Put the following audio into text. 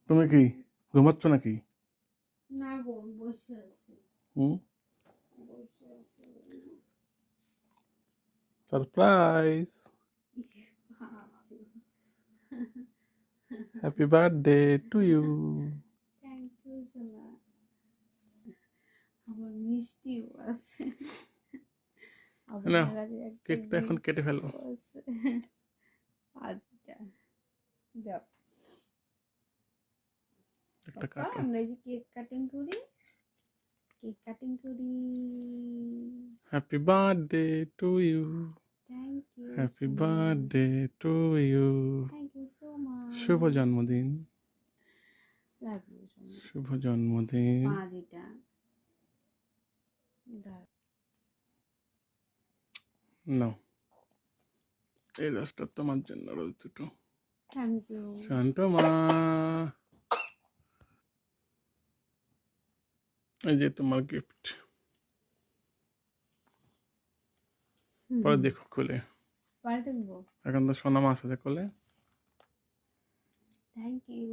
তুমি কি ঘুমাচ্ছ নাকি? না গো, বসে আছি। হুম, বসে আছি। সারপ্রাইজ। ভাবছি। Happy birthday to you. Thank you সোনা। আমার মিষ্টিও আছে। আমার নাও, কাছে একটা কেকটা এখন কেটে ফেলো। গিফটও আছে। আচ্ছা, দাও। একটা পাপা, কাটো। আমরা এই যে কেক কাটিং করি। কেক কাটিং করি। Happy birthday to you. Thank you. Happy birthday to you. Thank you so much. শুভ জন্মদিন। লাভ ইউ সোনা। শুভ জন্মদিন। পাঁজিটা দাও। নাও, এই রসটা তোমার জন্য, রোজ দুটো। Thank you. শান্ত মা, এই যে তোমার গিফট। পরে দেখো খুলে। পরে দেখবো। এখন তো সোনা মাছ আছে কোলে। Thank you.